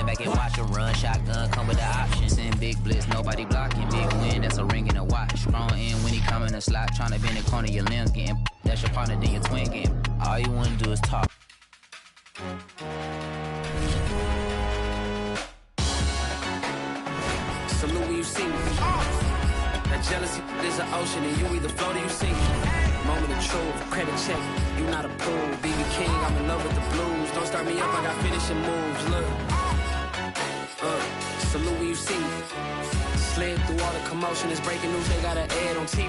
stand back and watch a run. Shotgun come with the options. In big blitz, nobody blocking. Big win, that's a ring and a watch. Strong in when he come in a slot. Tryna bend the corner, your limbs getting. That's your partner, then your twin getting. All you wanna do is talk. Salute when you see me. That jealousy is an ocean, and you either float or you sink. Moment of truth, credit check, you not a pool. BB King, I'm in love with the blues. Don't start me up, I got finishing moves. Look, salute when you see me. Slid through all the commotion, it's breaking news, they got an ad on TV.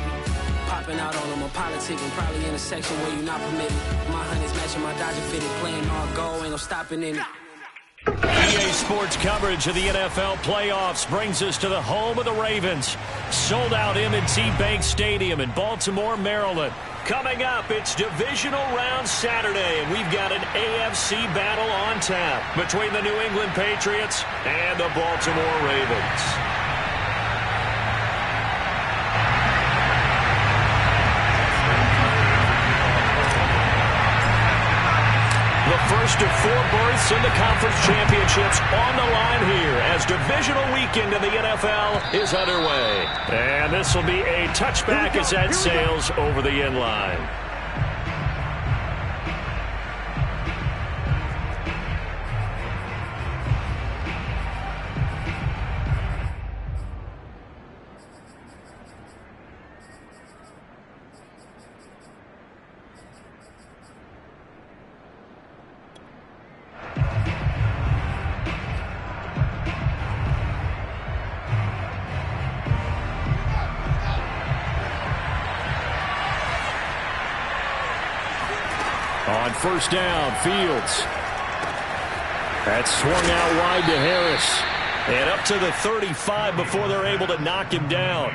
Popping out on them, I'm politicking, probably in a section where you not permitted. My honey's matching my Dodger fitted, playing all goal, ain't no stopping in it. EA Sports coverage of the NFL playoffs brings us to the home of the Ravens. Sold out M&T Bank Stadium in Baltimore, Maryland. Coming up, it's divisional round Saturday, and we've got an AFC battle on tap between the New England Patriots and the Baltimore Ravens. The first of 4 berths in the conference championships on the line here as divisional weekend in the NFL is underway. And this will be a touchback as that sails over the end line. On first down, Fields. That's swung out wide to Harris. And up to the 35 before they're able to knock him down.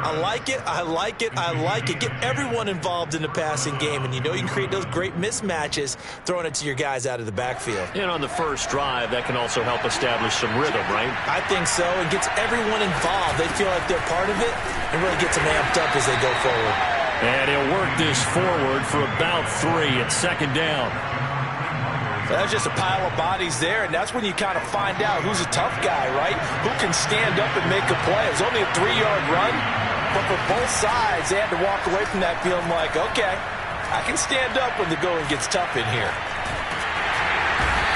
I like it, I like it, I like it. Get everyone involved in the passing game, and you know you can create those great mismatches throwing it to your guys out of the backfield. And on the first drive, that can also help establish some rhythm, right? I think so. It gets everyone involved. They feel like they're part of it and really gets them amped up as they go forward. And he'll work this forward for about 3 at second down. That's just a pile of bodies there, and that's when you kind of find out who's a tough guy, right? Who can stand up and make a play. It was only a 3-yard run, but for both sides, they had to walk away from that feeling like, okay, I can stand up when the going gets tough in here.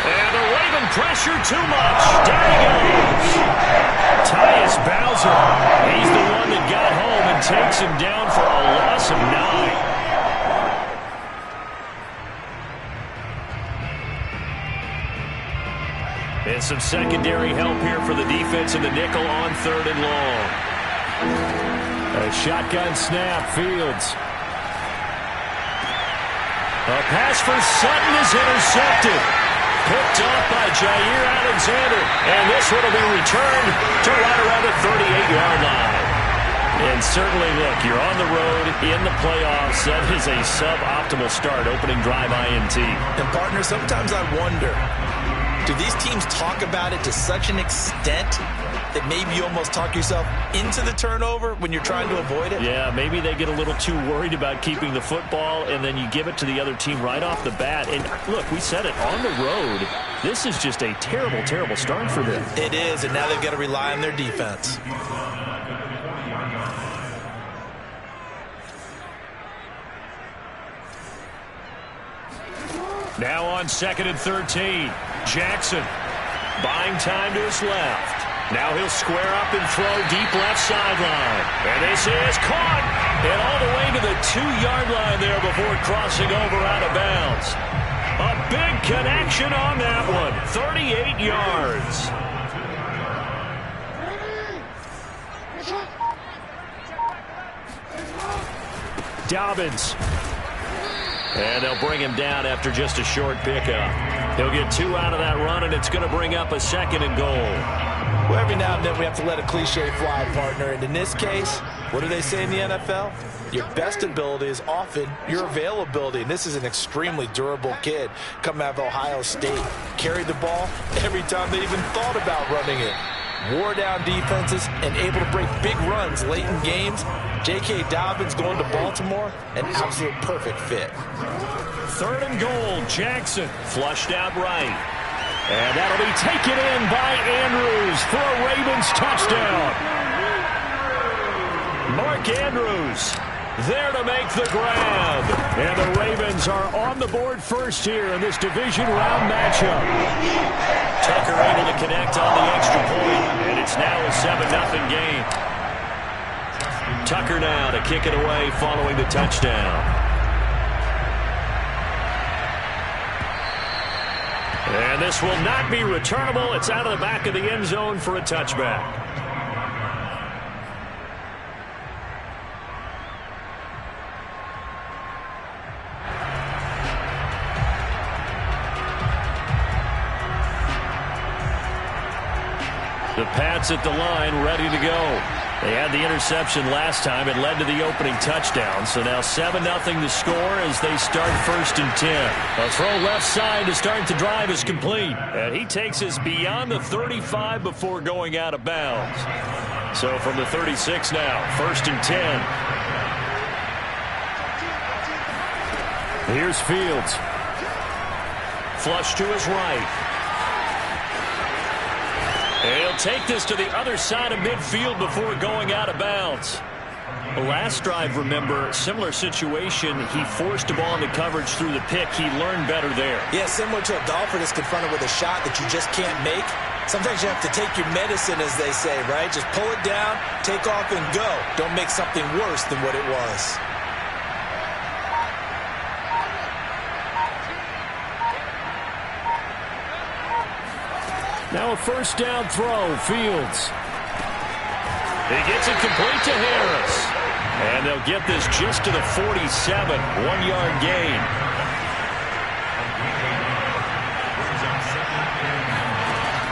And the Raven pressure too much. Down he goes. Tyus Bowser. He's the one that got home and takes him down for a loss of 9. And some secondary help here for the defense in the nickel on 3rd and long. A shotgun snap, Fields. A pass for Sutton is intercepted. Picked off by Jair Alexander. And this one will be returned to right around the 38-yard line. And certainly, look, you're on the road in the playoffs. That is a suboptimal start, opening drive INT. And, partner, sometimes I wonder, do these teams talk about it to such an extent that maybe you almost talk yourself into the turnover when you're trying to avoid it? Yeah, maybe they get a little too worried about keeping the football, and then you give it to the other team right off the bat. And, look, we said it, on the road, this is just a terrible, terrible start for them. It is, and now they've got to rely on their defense. Now on 2nd and 13, Jackson buying time to his left. Now he'll square up and throw deep left sideline. And this is caught. And all the way to the 2-yard line there before crossing over out of bounds. A big connection on that one. 38 yards. Dobbins. And they'll bring him down after just a short pickup. He'll get 2 out of that run, and it's going to bring up a 2nd and goal. Well, every now and then we have to let a cliche fly, partner. And in this case, what do they say in the NFL? Your best ability is often your availability. And this is an extremely durable kid coming out of Ohio State. Carried the ball every time they even thought about running it. Wore down defenses and able to break big runs late in games. J.K. Dobbins going to Baltimore, an absolute perfect fit. 3rd and goal, Jackson flushed out right. And that'll be taken in by Andrews for a Ravens touchdown. Mark Andrews there to make the grab. And the Ravens are on the board first here in this division round matchup. Tucker able to connect on the extra point, and it's now a 7-0 game. Tucker now to kick it away following the touchdown. And this will not be returnable. It's out of the back of the end zone for a touchback. The Pats at the line, ready to go. They had the interception last time. It led to the opening touchdown. So now 7-0 the score as they start 1st and 10. A throw left side to start the drive is complete. And he takes us beyond the 35 before going out of bounds. So from the 36 now, 1st and 10. Here's Fields. Flush to his right. And he'll take this to the other side of midfield before going out of bounds. The last drive, remember, similar situation. He forced a ball into coverage through the pick. He learned better there. Yeah, similar to a golfer that's confronted with a shot that you just can't make. Sometimes you have to take your medicine, as they say, right? Just pull it down, take off, and go. Don't make something worse than what it was. Now a first down throw, Fields. He gets it complete to Harris. And they'll get this just to the 47, 1-yard gain.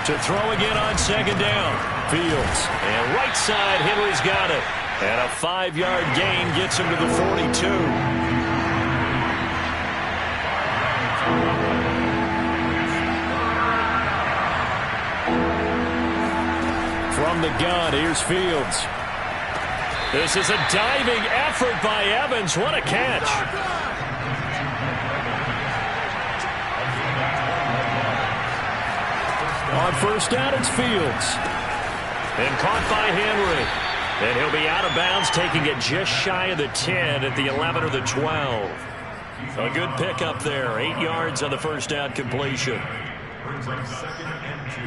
To throw again on 2nd down, Fields. And right side, Henry's got it. And a 5-yard gain gets him to the 42. From the gun, here's Fields. This is a diving effort by Evans. What a catch. On 1st down, it's Fields. And caught by Henry. And he'll be out of bounds, taking it just shy of the 10 at the 11 or the 12. A good pickup there. 8 yards on the first down completion. Brings up 2nd and 2.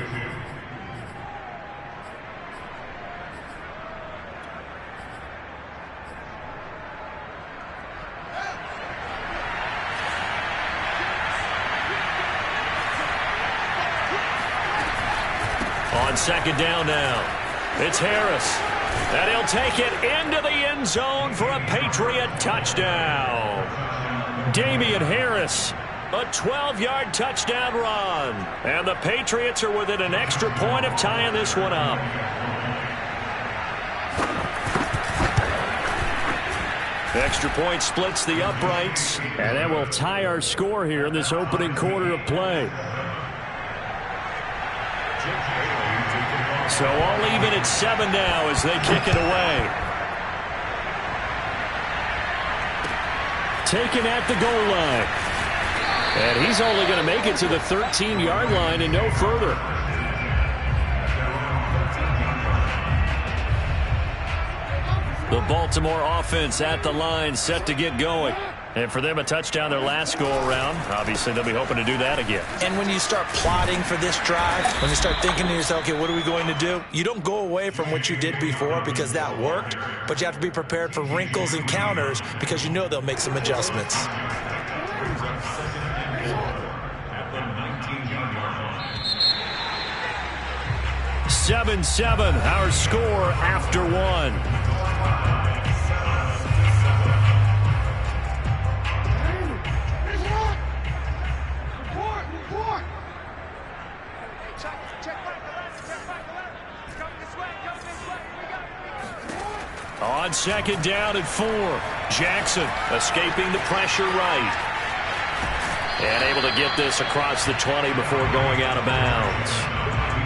On 2nd down now, it's Harris. And he'll take it into the end zone for a Patriot touchdown. Damian Harris, a 12-yard touchdown run. And the Patriots are within an extra point of tying this one up. Extra point splits the uprights. And that will tie our score here in this opening quarter of play. So all even at 7 now as they kick it away. Taken at the goal line. And he's only going to make it to the 13-yard line and no further. The Baltimore offense at the line, set to get going. And for them, a touchdown their last go-around. Obviously, they'll be hoping to do that again. And when you start plotting for this drive, when you start thinking to yourself, okay, what are we going to do? You don't go away from what you did before because that worked, but you have to be prepared for wrinkles and counters because you know they'll make some adjustments. 7-7, our score after 1. On 2nd down at 4, Jackson escaping the pressure right. And able to get this across the 20 before going out of bounds.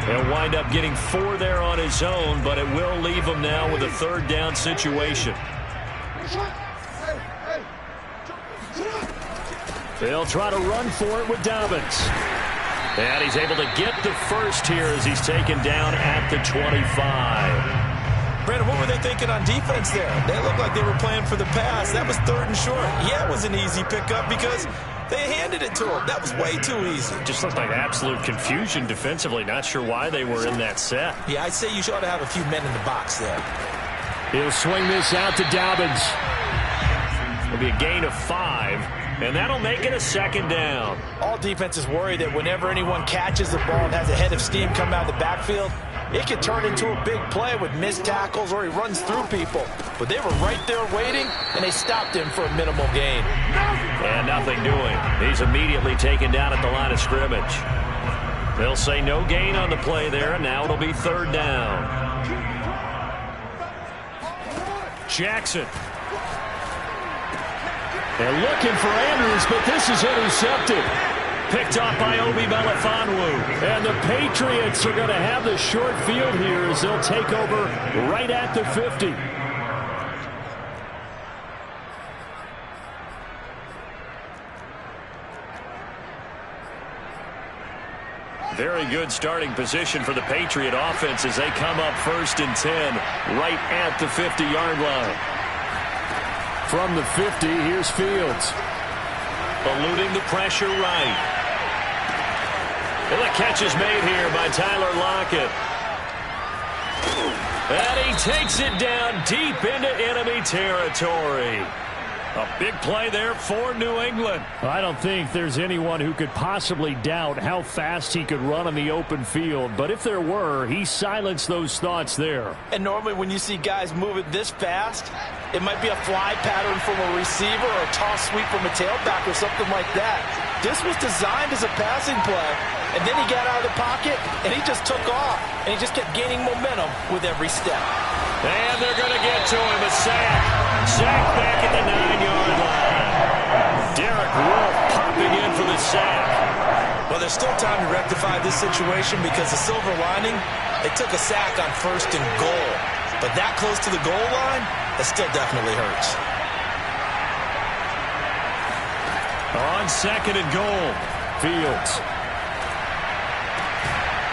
He'll wind up getting 4 there on his own, but it will leave him now with a 3rd down situation. They'll try to run for it with Dobbins. And he's able to get the first here as he's taken down at the 25. Brandon, what were they thinking on defense there? They looked like they were playing for the pass. That was 3rd and short. Yeah, it was an easy pickup because they handed it to him. That was way too easy. Just looked like absolute confusion defensively. Not sure why they were in that set. Yeah, I'd say you ought to have a few men in the box there. He'll swing this out to Dobbins. It'll be a gain of 5, and that'll make it a 2nd down. All defenses worry that whenever anyone catches the ball and has a head of steam come out of the backfield, it could turn into a big play with missed tackles or he runs through people. But they were right there waiting, and they stopped him for a minimal gain. And nothing doing. He's immediately taken down at the line of scrimmage. They'll say no gain on the play there, and now it'll be 3rd down. Jackson. They're looking for Andrews, but this is intercepted. Picked off by Obi Melifonwu. And the Patriots are going to have the short field here as they'll take over right at the 50. Very good starting position for the Patriot offense as they come up 1st and 10 right at the 50-yard line. From the 50, here's Fields. Eluding the pressure right. And the catch is made here by Tyler Lockett. And he takes it down deep into enemy territory. A big play there for New England. I don't think there's anyone who could possibly doubt how fast he could run on the open field. But if there were, he silenced those thoughts there. And normally when you see guys moving this fast, it might be a fly pattern from a receiver or a toss sweep from a tailback or something like that. This was designed as a passing play. And then he got out of the pocket, and he just took off. And he just kept gaining momentum with every step. And they're going to get to him. A sack. Sack back at the 9-yard line. Derek Wolfe popping in for the sack. Well, there's still time to rectify this situation because the silver lining, they took a sack on 1st and goal. But that close to the goal line, that still definitely hurts. On 2nd and goal, Fields.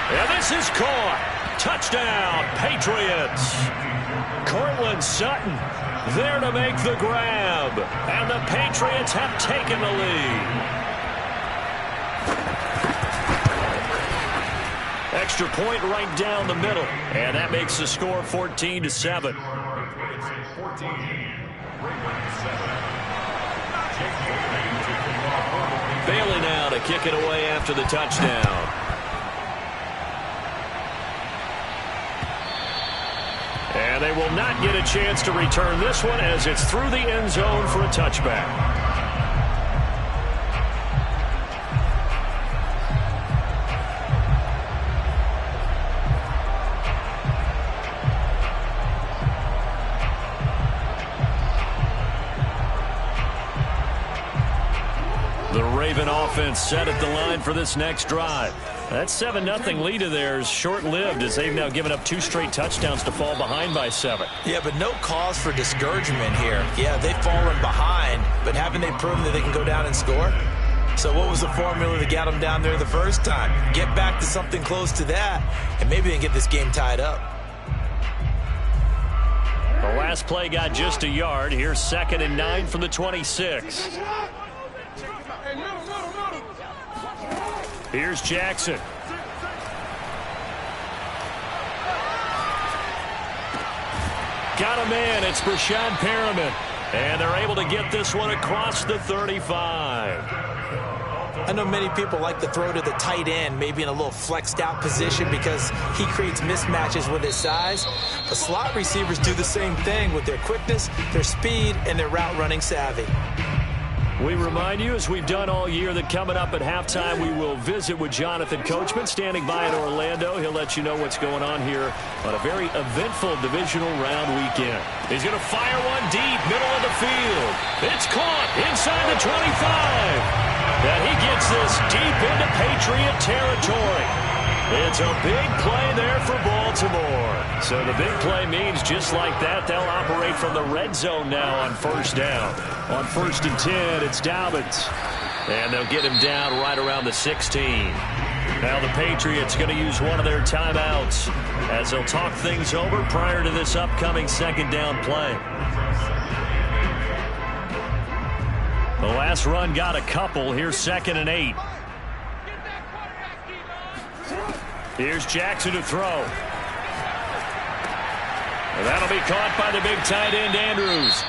And this is caught. Touchdown, Patriots. Cortland Sutton there to make the grab. And the Patriots have taken the lead. Extra point right down the middle. And that makes the score 14-7. Bailey now to kick it away after the touchdown. And they will not get a chance to return this one as it's through the end zone for a touchback. The Raven offense set at the line for this next drive. That 7-0 lead of theirs short-lived as they've now given up 2 straight touchdowns to fall behind by 7. Yeah, but no cause for discouragement here. Yeah, they've fallen behind, but haven't they proven that they can go down and score? So what was the formula that got them down there the first time? Get back to something close to that, and maybe they can get this game tied up. The last play got just a yard. Here's 2nd and 9 from the 26. Here's Jackson. Got a man. It's Brashad Perriman. And they're able to get this one across the 35. I know many people like to throw to the tight end, maybe in a little flexed out position because he creates mismatches with his size. The slot receivers do the same thing with their quickness, their speed, and their route running savvy. We remind you, as we've done all year, that coming up at halftime, we will visit with Jonathan Coachman standing by in Orlando. He'll let you know what's going on here on a very eventful divisional round weekend. He's going to fire one deep, middle of the field. It's caught inside the 25. And he gets this deep into Patriot territory. It's a big play there for Baltimore. So the big play means just like that, they'll operate from the red zone now on 1st down. On 1st and 10, it's Dobbins. And they'll get him down right around the 16. Now the Patriots going to use one of their timeouts as they'll talk things over prior to this upcoming second down play. The last run got a couple. Here's 2nd and 8. Here's Jackson to throw. And that'll be caught by the big tight end, Andrews.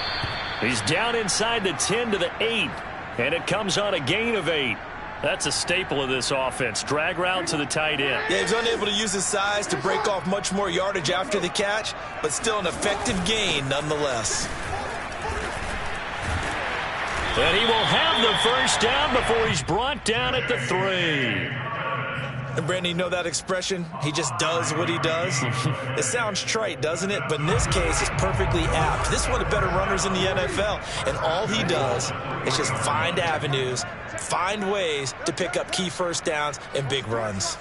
He's down inside the 10 to the 8, and it comes on a gain of 8. That's a staple of this offense. Drag route to the tight end. Yeah, he's unable to use his size to break off much more yardage after the catch, but still an effective gain nonetheless. And he will have the first down before he's brought down at the 3. And Brandon, you know that expression? He just does what he does? It sounds trite, doesn't it? But in this case, it's perfectly apt. This is one of the better runners in the NFL. And all he does is just find avenues, find ways to pick up key first downs and big runs.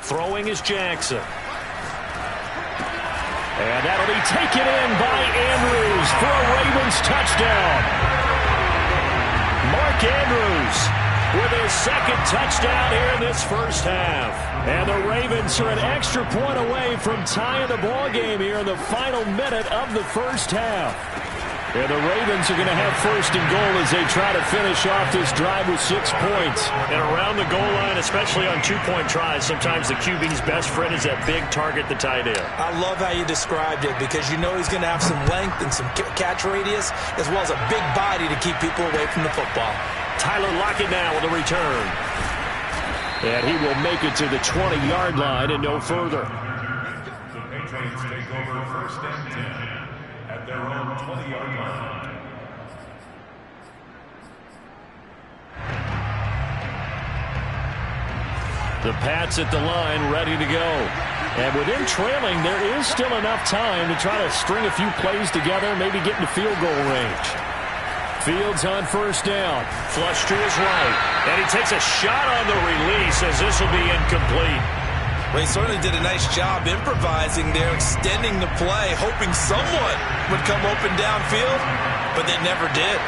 Throwing is Jackson. And that'll be taken in by Andrews for a Ravens touchdown. Mark Andrews with his second touchdown here in this first half. And the Ravens are an extra point away from tying the ball game here in the final minute of the first half. And the Ravens are going to have first and goal as they try to finish off this drive with 6 points. And around the goal line, especially on two-point tries, sometimes the QB's best friend is that big target, the tight end. I love how you described it because you know he's going to have some length and some catch radius as well as a big body to keep people away from the football. Tyler Lockett now with a return. And he will make it to the 20-yard line and no further. The Patriots take over 1st and 10. At their own 20-yard line. The Pats at the line ready to go. And within trailing, there is still enough time to try to string a few plays together, maybe get into field goal range. Fields on first down. Flush to his right. And he takes a shot on the release as this will be incomplete. Well, he certainly did a nice job improvising there, extending the play, hoping someone would come open downfield, but they never did.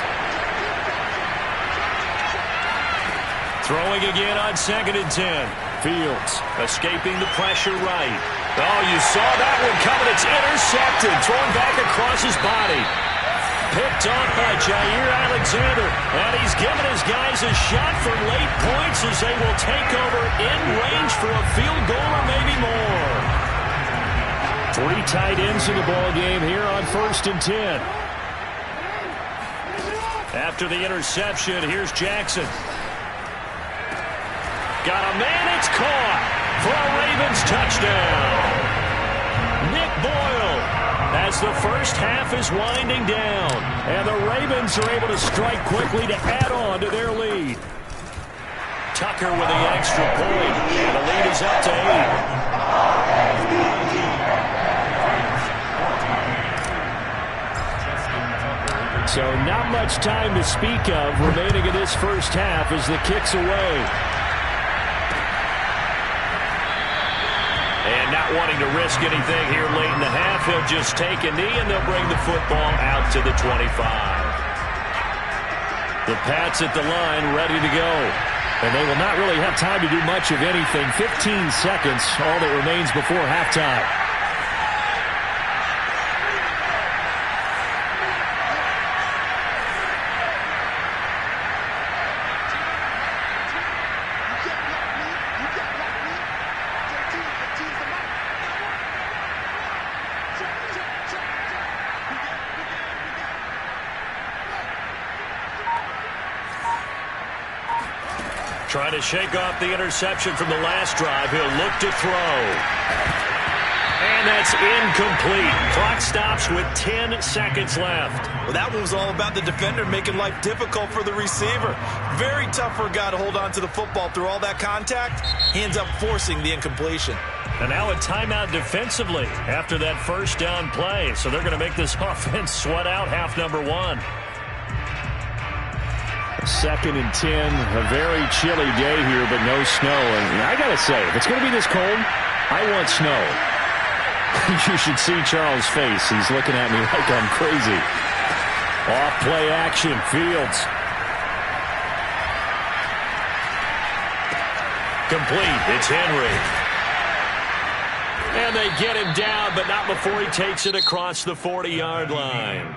Throwing again on 2nd and 10. Fields escaping the pressure right. Oh, you saw that one coming. It's intercepted. Thrown back across his body. Picked off by Jair Alexander. And he's given his guys a shot for late points as they will take over in range for a field goal or maybe more. 3 tight ends in the ball game here on 1st and 10. After the interception, here's Jackson. Got a man, it's caught for a Ravens touchdown. Nick Boyle as the first half is winding down. And the Ravens are able to strike quickly to add on to their lead. Tucker with the extra point. And the lead is up to 8. So not much time to speak of remaining in this first half as the kick's away. And not wanting to risk anything here late in the half, he'll just take a knee and they'll bring the football out to the 25. The Pats at the line ready to go. And they will not really have time to do much of anything. 15 seconds, all that remains before halftime. Trying to shake off the interception from the last drive. He'll look to throw. And that's incomplete. Clock stops with 10 seconds left. Well, that one was all about the defender making life difficult for the receiver. Very tough for a guy to hold on to the football through all that contact. He ends up forcing the incompletion. And now a timeout defensively after that first down play. So they're going to make this offense sweat out half number 1. 2nd and 10, a very chilly day here, but no snow. And I got to say, if it's going to be this cold, I want snow. You should see Charles' face. He's looking at me like I'm crazy. Off play action, Fields. Complete, it's Henry. And they get him down, but not before he takes it across the 40-yard line.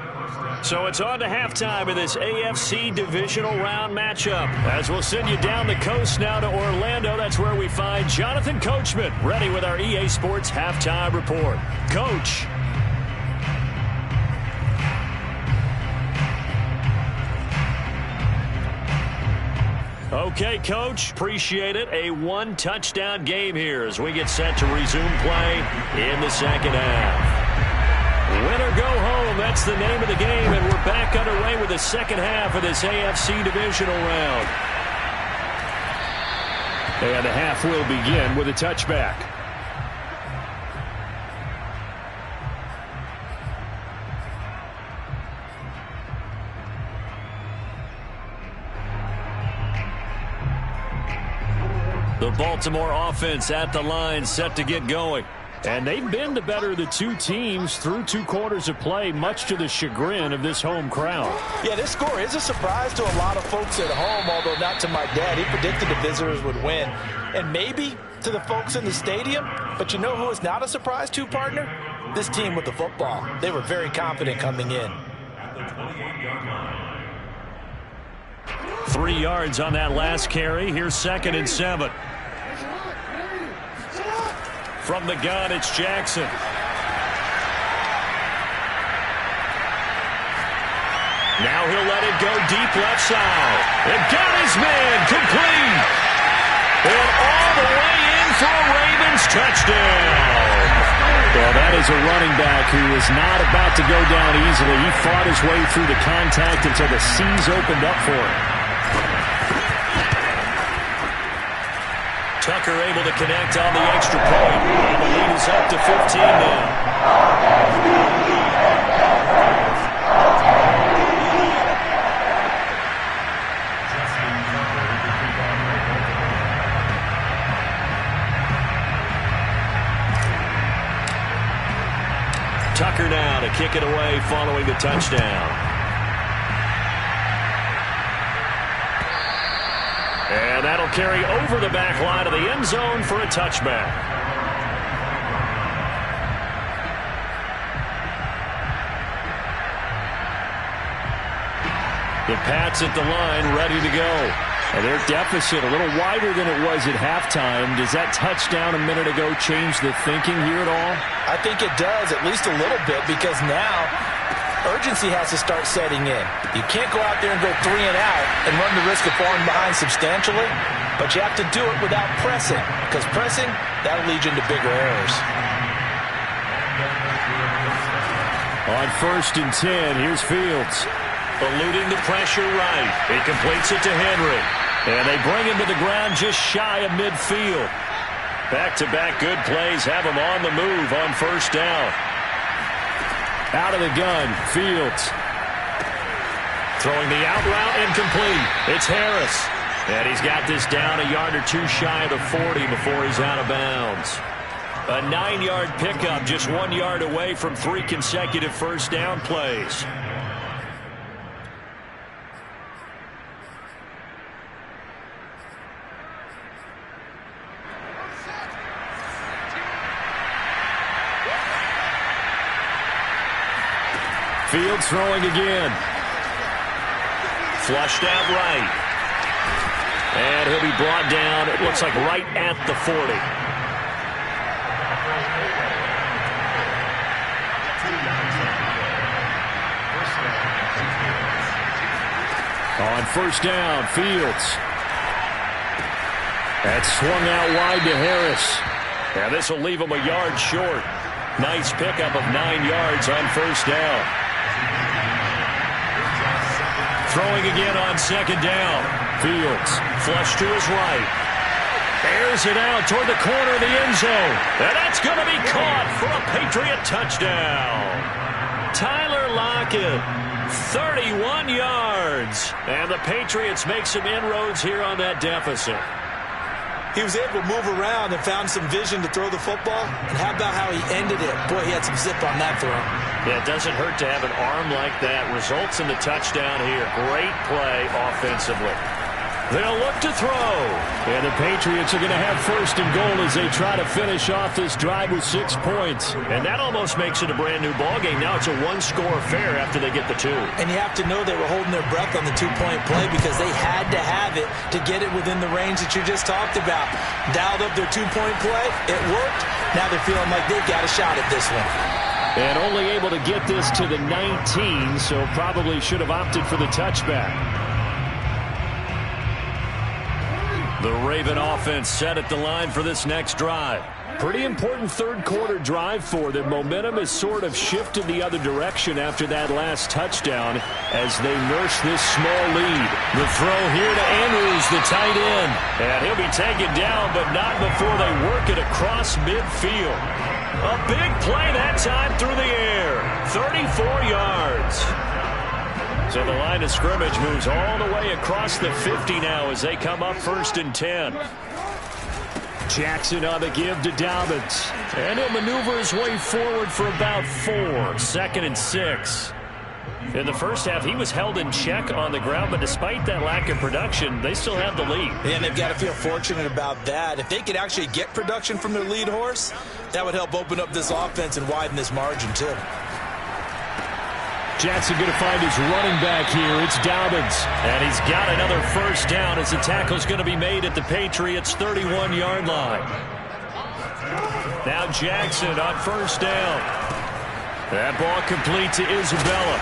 So it's on to halftime in this AFC divisional round matchup. As we'll send you down the coast now to Orlando, that's where we find Jonathan Coachman, ready with our EA Sports halftime report. Coach. Okay, Coach, appreciate it. A one-touchdown game here as we get set to resume play in the second half. Win or go home, that's the name of the game, and we're back underway with the second half of this AFC divisional round. And the half will begin with a touchback. The Baltimore offense at the line, set to get going. And they've been the better of the two teams through 2 quarters of play, much to the chagrin of this home crowd. Yeah, this score is a surprise to a lot of folks at home, although not to my dad. He predicted the visitors would win. And maybe to the folks in the stadium. But you know who is not a surprise to, partner? This team with the football. They were very confident coming in. 3 yards on that last carry. Here's 2nd and 7. From the gun, it's Jackson. Now he'll let it go deep left side. And got his man complete. And all the way in for a Ravens touchdown. Well, that is a running back who is not about to go down easily. He fought his way through the contact until the seams opened up for him. Tucker able to connect on the extra point. And the lead is up to 15 now. Tucker now to kick it away following the touchdown. And that'll carry over the back line of the end zone for a touchback. The Pats at the line ready to go. And their deficit a little wider than it was at halftime. Does that touchdown a minute ago change the thinking here at all? I think it does, at least a little bit, because now urgency has to start setting in. You can't go out there and go 3 and out and run the risk of falling behind substantially, but you have to do it without pressing, because pressing, that'll lead you into bigger errors. On 1st and 10, here's Fields. Eluding the pressure right. He completes it to Henry. And they bring him to the ground just shy of midfield. Back-to-back good plays have him on the move on 1st down. Out of the gun, Fields. Throwing the out route incomplete. It's Harris. And he's got this down a yard or 2 shy of the 40 before he's out of bounds. A 9-yard pickup, just 1 yard away from 3 consecutive 1st down plays. Fields throwing again. Flushed out right. And he'll be brought down, it looks like right at the 40. On 1st down, Fields. That's swung out wide to Harris. And this will leave him a yard short. Nice pickup of 9 yards on 1st down. Throwing again on 2nd down. Fields flush to his right. Airs it out toward the corner of the end zone. And that's going to be caught for a Patriot touchdown. Tyler Lockett, 31 yards. And the Patriots make some inroads here on that deficit. He was able to move around and found some vision to throw the football. And how about how he ended it? Boy, he had some zip on that throw. Yeah, it doesn't hurt to have an arm like that. Results in the touchdown here. Great play offensively. They'll look to throw. And the Patriots are going to have first and goal as they try to finish off this drive with 6 points. And that almost makes it a brand-new ball game. Now it's a one-score affair after they get the 2. And you have to know they were holding their breath on the 2-point play because they had to have it to get it within the range that you just talked about. Dialed up their 2-point play. It worked. Now they're feeling like they've got a shot at this one. And only able to get this to the 19, so probably should have opted for the touchback. The Raven offense set at the line for this next drive. Pretty important third-quarter drive for them. Momentum has sort of shifted the other direction after that last touchdown as they nurse this small lead. The throw here to Andrews, the tight end. And he'll be taken down, but not before they work it across midfield. A big play that time through the air. 34 yards. So the line of scrimmage moves all the way across the 50 now as they come up 1st and 10. Jackson on the give to Dobbins. And he'll maneuver his way forward for about 4. 2nd and 6. In the first half, he was held in check on the ground, but despite that lack of production, they still have the lead. And they've got to feel fortunate about that. If they could actually get production from their lead horse, that would help open up this offense and widen this margin too. Jackson going to find his running back here. It's Dobbins. And he's got another first down as the tackle's going to be made at the Patriots' 31-yard line. Now Jackson on first down. That ball complete to Isabella.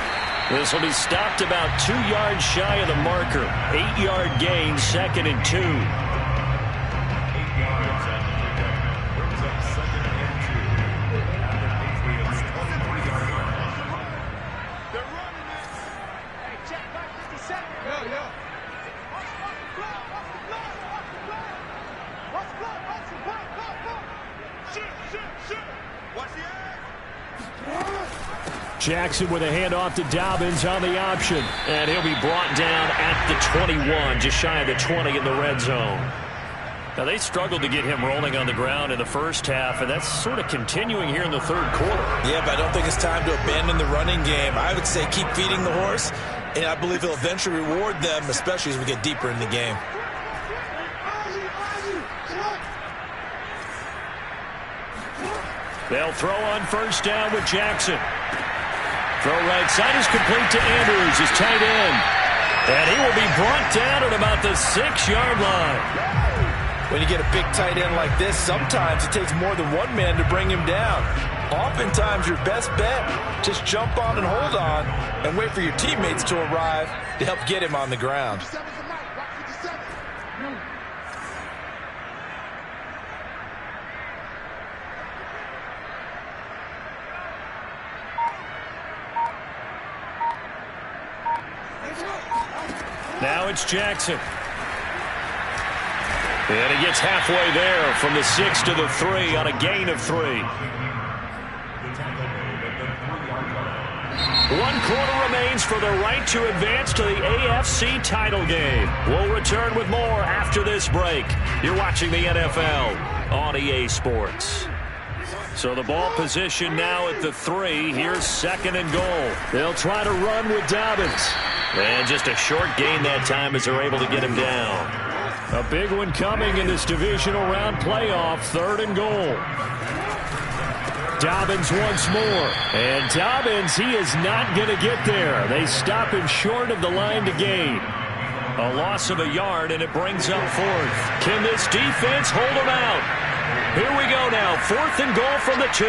This will be stopped about 2 yards shy of the marker. 8-yard gain, 2nd and 2. Jackson with a handoff to Dobbins on the option. And he'll be brought down at the 21, just shy of the 20 in the red zone. Now, they struggled to get him rolling on the ground in the first half, and that's sort of continuing here in the third quarter. Yeah, but I don't think it's time to abandon the running game. I would say keep feeding the horse, and I believe he'll eventually reward them, especially as we get deeper in the game. They'll throw on first down with Jackson. Throw right side is complete to Andrews, his tight end. And he will be brought down at about the 6-yard line. When you get a big tight end like this, sometimes it takes more than one man to bring him down. Oftentimes, your best bet, just jump on and hold on and wait for your teammates to arrive to help get him on the ground. Now it's Jackson. And he gets halfway there from the 6 to the 3 on a gain of 3. 1 quarter remains for the right to advance to the AFC title game. We'll return with more after this break. You're watching the NFL on EA Sports. So the ball position now at the 3. Here's 2nd and goal. They'll try to run with Dobbins. And just a short gain that time as they're able to get him down. A big one coming in this divisional round playoff. 3rd and goal. Dobbins once more. And Dobbins, he is not going to get there. They stop him short of the line to gain. A loss of a yard, and it brings up 4th. Can this defense hold him out? Here we go now. 4th and goal from the 2.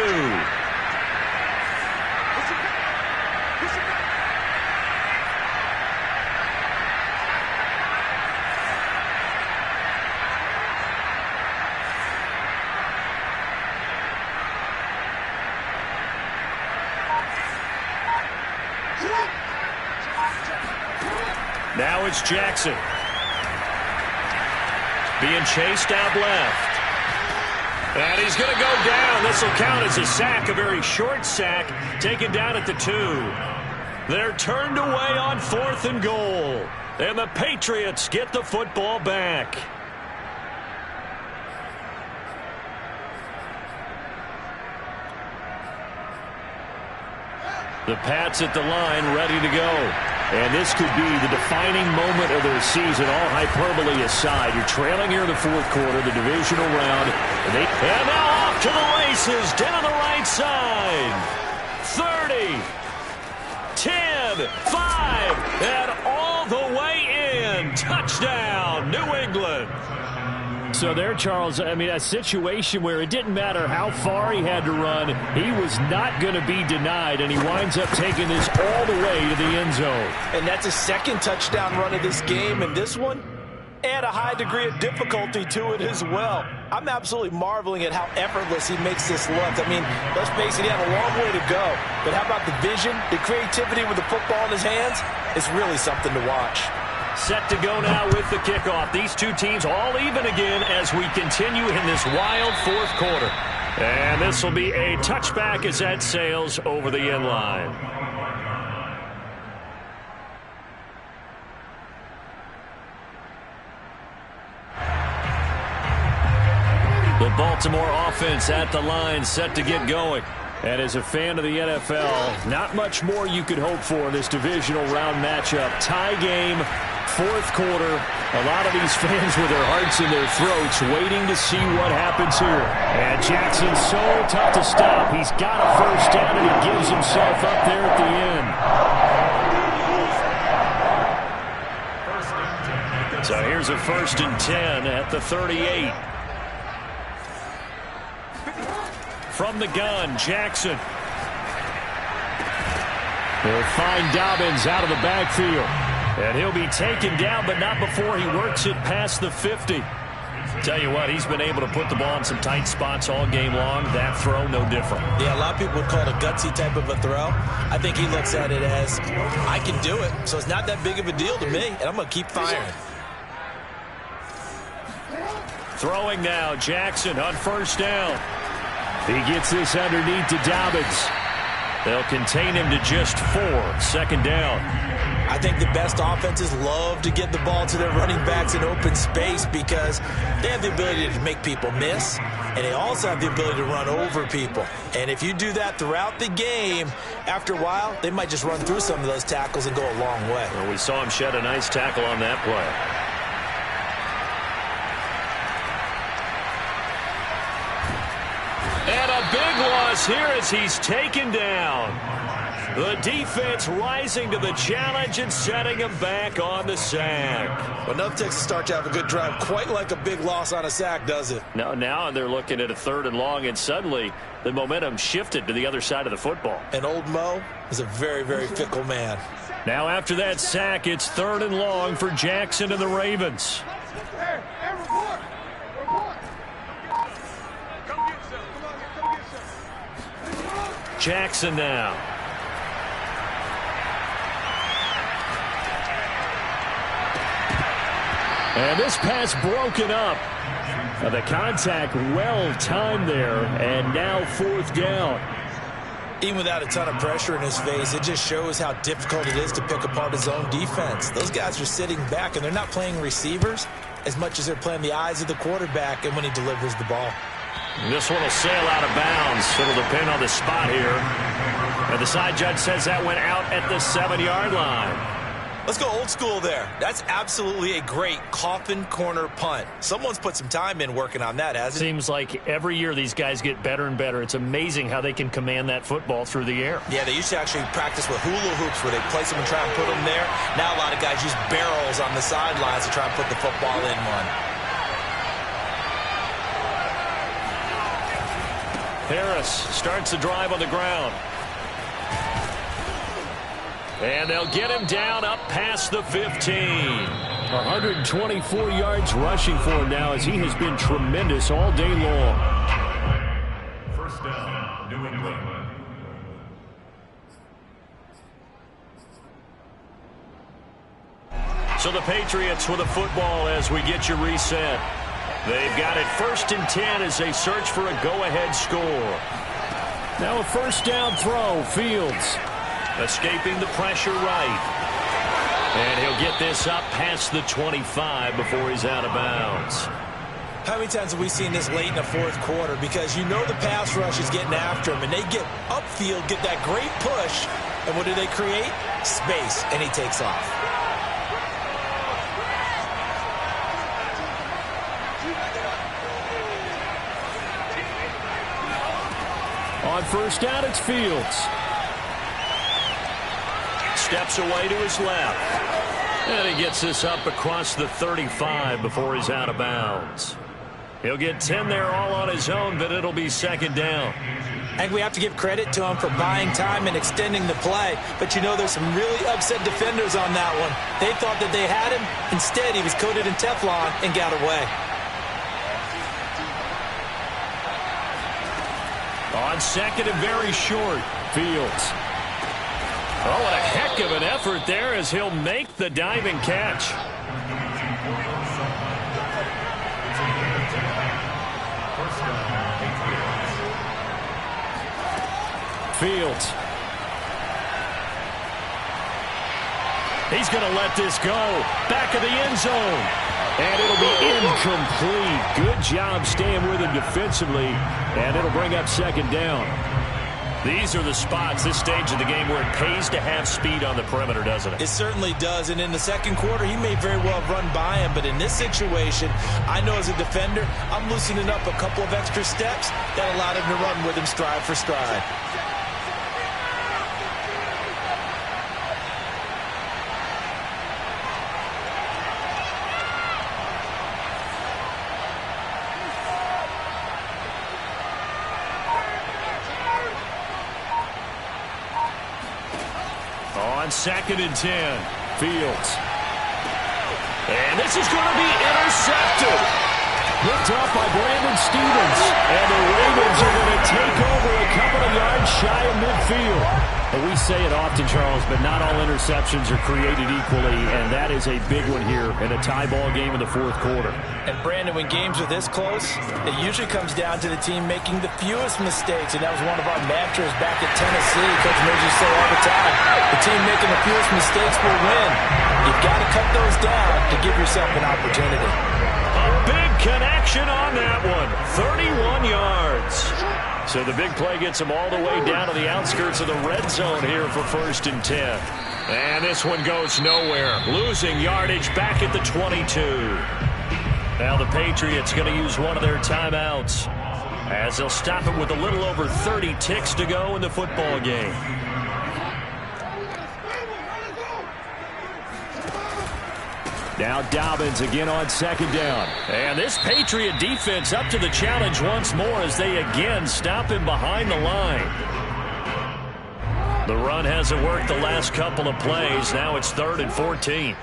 Now it's Jackson. Being chased out left. And he's going to go down. This will count as a sack, a very short sack, taken down at the 2. They're turned away on 4th and goal. And the Patriots get the football back. The Pats at the line, ready to go. And this could be the defining moment of their season, all hyperbole aside. You're trailing here in the fourth quarter, the divisional round. And now off to the races, down the right side. 30, 10, 5, and all the way in. Touchdown, New England. So there, Charles, I mean, a situation where it didn't matter how far he had to run, he was not going to be denied, and he winds up taking this all the way to the end zone. And that's a second touchdown run of this game, and this one, add a high degree of difficulty to it as well. I'm absolutely marveling at how effortless he makes this look. I mean, let's face it, he had a long way to go. But how about the vision, the creativity with the football in his hands? It's really something to watch. Set to go now with the kickoff. These two teams all even again as we continue in this wild fourth quarter. And this will be a touchback as that sails over the end line. The Baltimore offense at the line, set to get going. And as a fan of the NFL, not much more you could hope for in this divisional round matchup. Tie game, fourth quarter. A lot of these fans with their hearts in their throats waiting to see what happens here. And Jackson's so tough to stop. He's got a first down, and he gives himself up there at the end. So here's a 1st and 10 at the 38. From the gun, Jackson. They'll find Dobbins out of the backfield. And he'll be taken down, but not before he works it past the 50. Tell you what, he's been able to put the ball in some tight spots all game long. That throw, no different. Yeah, a lot of people would call it a gutsy type of a throw. I think he looks at it as, I can do it, so it's not that big of a deal to me, and I'm going to keep firing. Throwing now, Jackson on first down. He gets this underneath to Dobbins. They'll contain him to just 4. 2nd down. I think the best offenses love to get the ball to their running backs in open space because they have the ability to make people miss, and they also have the ability to run over people. And if you do that throughout the game, after a while, they might just run through some of those tackles and go a long way. Well, we saw him shed a nice tackle on that play. And a big loss here as he's taken down. The defense rising to the challenge and setting him back on the sack. Well, nothing takes a start to have a good drive quite like a big loss on a sack, does it? No, now they're looking at a 3rd and long, and suddenly the momentum shifted to the other side of the football. And old Mo is a very, very fickle man. Now after that sack, it's 3rd and long for Jackson and the Ravens. Jackson now. And this pass broken up. The contact well timed there, and now 4th down. Even without a ton of pressure in his face, it just shows how difficult it is to pick apart his own defense. Those guys are sitting back, and they're not playing receivers as much as they're playing the eyes of the quarterback and when he delivers the ball. This one will sail out of bounds. It'll depend on the spot here. And the side judge says that went out at the 7-yard line. Let's go old school there. That's absolutely a great coffin corner punt. Someone's put some time in working on that, hasn't it? Seems like every year these guys get better and better. It's amazing how they can command that football through the air. Yeah, they used to actually practice with hula hoops where they place them and try and put them there. Now a lot of guys use barrels on the sidelines to try and put the football in one. Harris starts the drive on the ground. And they'll get him down up past the 15. 124 yards rushing for him now as he has been tremendous all day long. 1st down, New England. So the Patriots with a football as we get you reset. They've got it 1st and 10 as they search for a go-ahead score. Now a 1st down throw, Fields. Escaping the pressure right. And he'll get this up past the 25 before he's out of bounds. How many times have we seen this late in the fourth quarter? Because you know the pass rush is getting after him, and they get upfield, get that great push, and what do they create? Space, and he takes off. On first down, it's Fields. Steps away to his left. And he gets this up across the 35 before he's out of bounds. He'll get 10 there all on his own, but it'll be second down. I think we have to give credit to him for buying time and extending the play. But, you know, there's some really upset defenders on that one. They thought that they had him. Instead, he was coated in Teflon and got away. On second and very short, Fields. Oh, what a heck of an effort there as he'll make the diving catch. Fields. He's going to let this go. Back of the end zone. And it'll be incomplete. Good job staying with him defensively. And it'll bring up second down. These are the spots, this stage of the game, where it pays to have speed on the perimeter, doesn't it? It certainly does. And in the second quarter, he may very well have run by him. But in this situation, I know as a defender, I'm loosening up a couple of extra steps that allowed him to run with him stride for stride. On second and 10, Fields. And this is going to be intercepted. Looked off by Brandon Stevens. And the Ravens are going to take over a couple of yards shy of midfield. And we say it often, Charles, but not all interceptions are created equally, and that is a big one here in a tie ball game in the fourth quarter. And, Brandon, when games are this close, it usually comes down to the team making the fewest mistakes, and that was one of our mantras back at Tennessee. Coach Murray used to say all the time, the team making the fewest mistakes will win. You've got to cut those down to give yourself an opportunity. A big connection on that one, 31 yards. So the big play gets them all the way down to the outskirts of the red zone here for first and 10. And this one goes nowhere. Losing yardage back at the 22. Now the Patriots going to use one of their timeouts as they'll stop it with a little over 30 ticks to go in the football game. Now Dobbins again on second down. And this Patriot defense up to the challenge once more as they again stop him behind the line. The run hasn't worked the last couple of plays. Now it's 3rd and 14.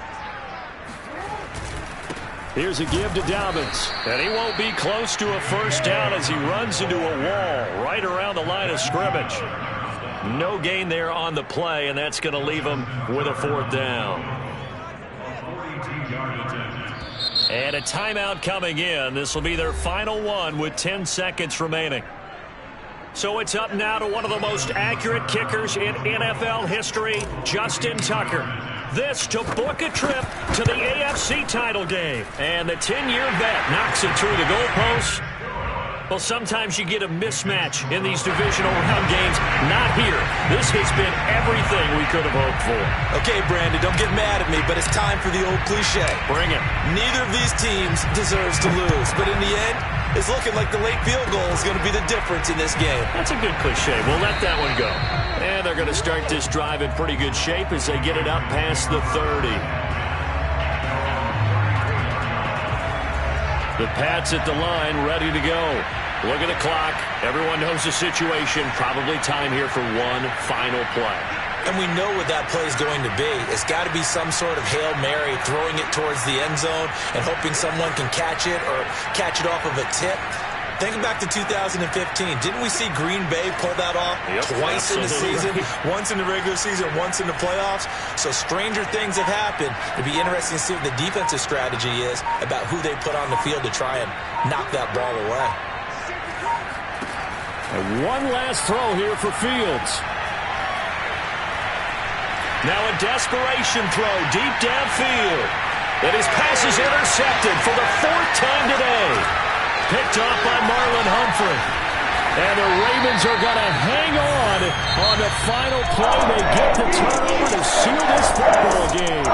Here's a give to Dobbins. And he won't be close to a first down as he runs into a wall right around the line of scrimmage. No gain there on the play, and that's going to leave him with a 4th down. And a timeout coming in. This will be their final one with 10 seconds remaining. So it's up now to one of the most accurate kickers in NFL history, Justin Tucker. This to book a trip to the AFC title game. And the 10-year vet knocks it through the goalpost. Well, sometimes you get a mismatch in these divisional round games. Not here. This has been everything we could have hoped for. Okay, Brandon, don't get mad at me, but it's time for the old cliche. Bring it. Neither of these teams deserves to lose, but in the end, it's looking like the late field goal is going to be the difference in this game. That's a good cliche. We'll let that one go. And they're going to start this drive in pretty good shape as they get it up past the 30. The Pats at the line, ready to go. Look at the clock. Everyone knows the situation. Probably time here for one final play. And we know what that play is going to be. It's got to be some sort of Hail Mary, throwing it towards the end zone and hoping someone can catch it or catch it off of a tip. Think back to 2015. Didn't we see Green Bay pull that off twice in the season? Once in the regular season, once in the playoffs. So stranger things have happened. It'd be interesting to see what the defensive strategy is about who they put on the field to try and knock that ball away. And one last throw here for Fields. Now a desperation throw deep downfield. And his pass is intercepted for the 4th time today. picked off by Marlon Humphrey. And the Ravens are going to hang on the final play. They get the turnover to seal this football game.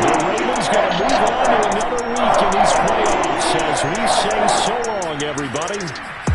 The Ravens going to move on to another week in these playoffs as we say so long, everybody.